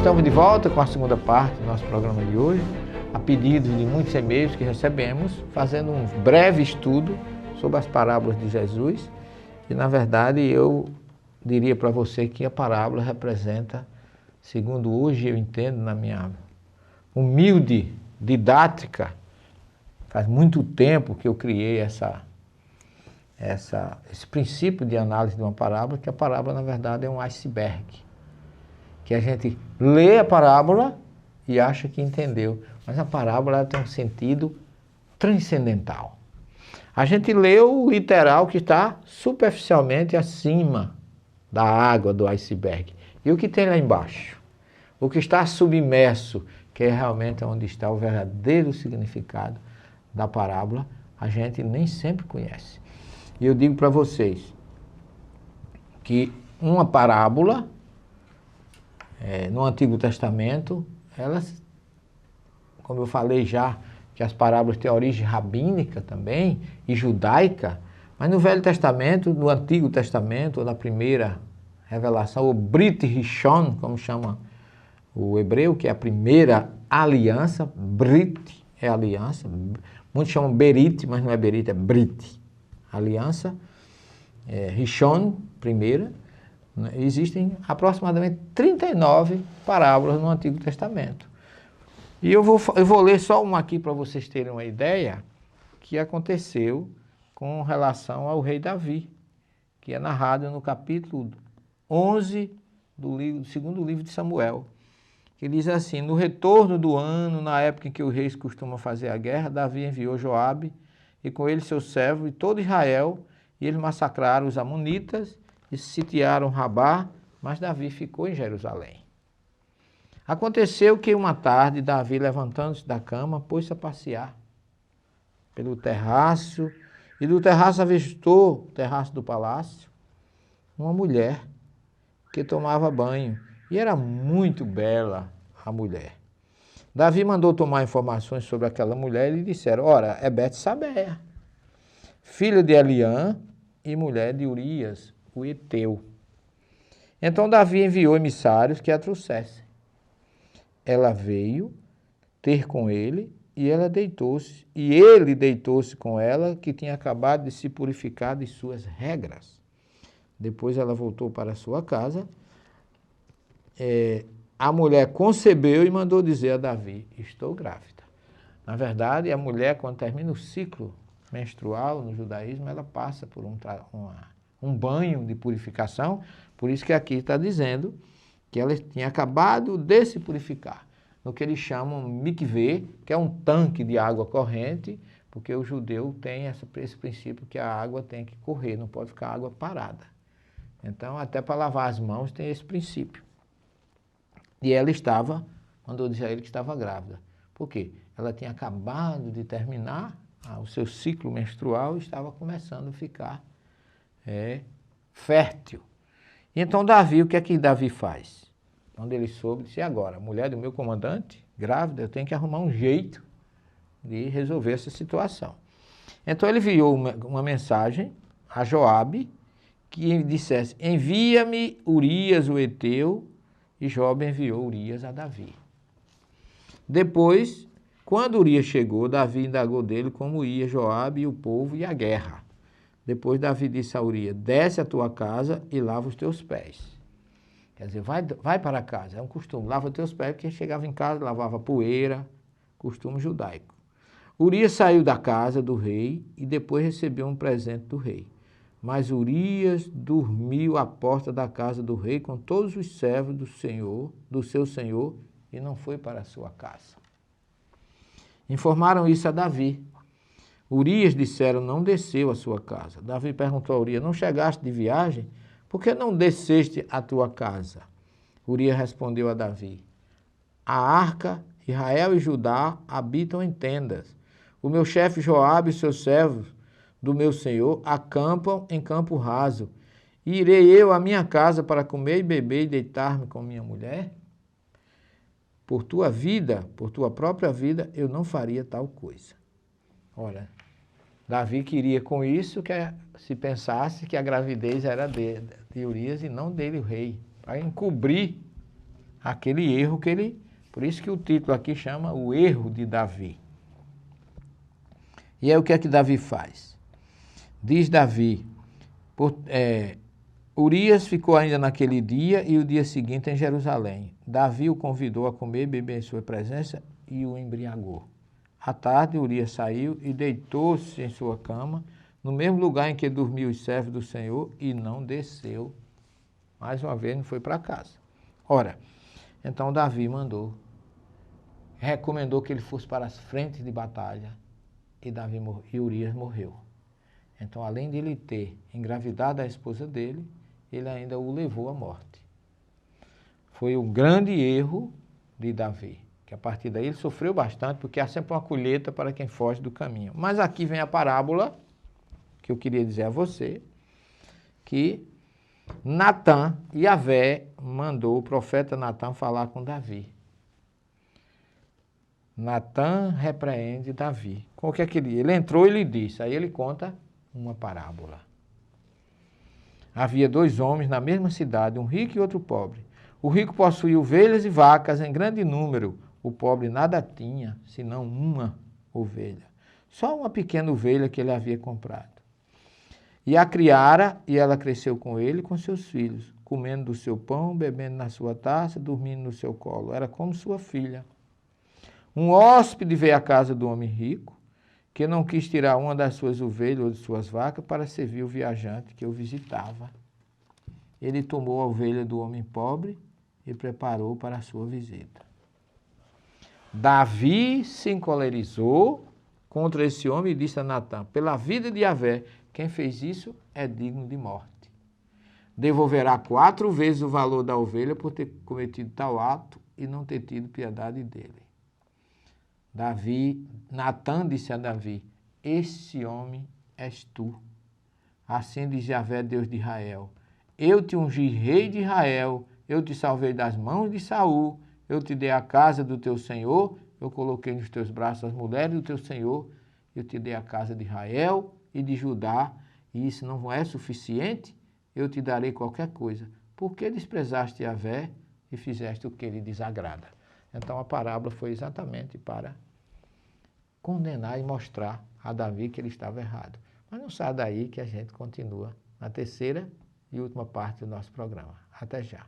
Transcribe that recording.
Estamos de volta com a segunda parte do nosso programa de hoje, a pedido de muitos e-mails que recebemos, fazendo um breve estudo sobre as parábolas de Jesus. E, na verdade, eu diria para você que a parábola representa, segundo hoje eu entendo na minha humilde didática, faz muito tempo que eu criei esse princípio de análise de uma parábola, que a parábola, na verdade, é um iceberg. Que a gente lê a parábola e acha que entendeu, mas a parábola tem um sentido transcendental. A gente lê o literal que está superficialmente acima da água do iceberg. E o que tem lá embaixo? O que está submerso, que é realmente onde está o verdadeiro significado da parábola, a gente nem sempre conhece. E eu digo para vocês que uma parábola, no Antigo Testamento, elas, como eu falei já, que as parábolas têm origem rabínica também, e judaica, mas no Velho Testamento, no Antigo Testamento, na primeira revelação, o Brit Rishon, como chama o hebreu, que é a primeira aliança, Brit é aliança, muitos chamam Berit, mas não é Berit, é Brit, aliança, Rishon, primeira. Existem aproximadamente 39 parábolas no Antigo Testamento. E eu vou ler só uma aqui para vocês terem uma ideia que aconteceu com relação ao rei Davi, que é narrado no capítulo 11 do segundo livro de Samuel, que diz assim: no retorno do ano, na época em que os reis costumam fazer a guerra, Davi enviou Joabe e com ele seu servo e todo Israel, e eles massacraram os amonitas e sitiaram Rabá, mas Davi ficou em Jerusalém. Aconteceu que uma tarde, Davi, levantando-se da cama, pôs-se a passear pelo terraço, e do terraço avistou, o terraço do palácio, uma mulher que tomava banho, e era muito bela a mulher. Davi mandou tomar informações sobre aquela mulher e lhe disseram: ora, é Betsabeia, filha de Eliã e mulher de Urias, o Eteu. Então Davi enviou emissários que a trouxessem. Ela veio ter com ele e ela deitou-se, e ele deitou-se com ela, que tinha acabado de se purificar de suas regras. Depois ela voltou para sua casa. A mulher concebeu e mandou dizer a Davi: estou grávida. Na verdade, a mulher, quando termina o ciclo menstrual no judaísmo, ela passa por um banho de purificação, por isso que aqui está dizendo que ela tinha acabado de se purificar, no que eles chamam mikvê, que é um tanque de água corrente, porque o judeu tem esse princípio que a água tem que correr, não pode ficar água parada. Então, até para lavar as mãos tem esse princípio. E ela mandou dizer a ele que estava grávida. Por quê? Ela tinha acabado de terminar o seu ciclo menstrual e estava começando a ficar fértil. E então Davi, o que é que Davi faz? Quando ele soube, disse: agora, a mulher do meu comandante, grávida, eu tenho que arrumar um jeito de resolver essa situação. Então ele enviou uma mensagem a Joabe, que dissesse: envia-me Urias o Eteu, e Joabe enviou Urias a Davi. Depois, quando Urias chegou, Davi indagou dele como ia Joabe e o povo e a guerra. Depois Davi disse a Urias: desce a tua casa e lava os teus pés. Quer dizer, vai para casa, é um costume, lava os teus pés, porque chegava em casa, lavava poeira, costume judaico. Urias saiu da casa do rei e depois recebeu um presente do rei. Mas Urias dormiu à porta da casa do rei com todos os servos do seu senhor, e não foi para a sua casa. Informaram isso a Davi. Urias, disseram, não desceu à sua casa. Davi perguntou a Urias: não chegaste de viagem? Por que não desceste à tua casa? Urias respondeu a Davi: a arca, Israel e Judá habitam em tendas. O meu chefe Joabe e seus servos do meu senhor acampam em campo raso. E irei eu à minha casa para comer e beber e deitar-me com minha mulher? Por tua vida, por tua própria vida, eu não faria tal coisa. Olha, Davi queria com isso que se pensasse que a gravidez era de Urias e não dele, o rei, para encobrir aquele erro que ele... Por isso que o título aqui chama O Erro de Davi. E aí o que é que Davi faz? Diz Davi, Urias ficou ainda naquele dia e o dia seguinte em Jerusalém. Davi o convidou a comer e beber em sua presença e o embriagou. À tarde, Urias saiu e deitou-se em sua cama, no mesmo lugar em que dormiam os servos do Senhor, e não desceu. Mais uma vez, não foi para casa. Ora, então Davi recomendou que ele fosse para as frentes de batalha, e Urias morreu. Então, além de ele ter engravidado a esposa dele, ele ainda o levou à morte. Foi um grande erro de Davi, que a partir daí ele sofreu bastante, porque há sempre uma colheita para quem foge do caminho. Mas aqui vem a parábola, que eu queria dizer a você, que Natã, Yahvé, mandou o profeta Natã falar com Davi. Natã repreende Davi. Com o que é que ele entrou e lhe disse, aí ele conta uma parábola. Havia 2 homens na mesma cidade, um rico e outro pobre. O rico possuía ovelhas e vacas em grande número. O pobre nada tinha, senão uma ovelha. Só uma pequena ovelha que ele havia comprado. E a criara, e ela cresceu com ele e com seus filhos, comendo do seu pão, bebendo na sua taça, dormindo no seu colo. Era como sua filha. Um hóspede veio à casa do homem rico, que não quis tirar uma das suas ovelhas ou de suas vacas para servir o viajante que o visitava. Ele tomou a ovelha do homem pobre e preparou para a sua visita. Davi se encolerizou contra esse homem e disse a Natã, pela vida de Yahvé, quem fez isso é digno de morte. Devolverá 4 vezes o valor da ovelha por ter cometido tal ato e não ter tido piedade dele. Natã disse a Davi, esse homem és tu. Assim diz Yahvé, Deus de Israel, eu te ungi rei de Israel, eu te salvei das mãos de Saul, eu te dei a casa do teu senhor, eu coloquei nos teus braços as mulheres do teu senhor, eu te dei a casa de Israel e de Judá, e isso não é suficiente, eu te darei qualquer coisa. Por que desprezaste Yahvé e fizeste o que lhe desagrada? Então a parábola foi exatamente para condenar e mostrar a Davi que ele estava errado. Mas não sai daí que a gente continua na terceira e última parte do nosso programa. Até já.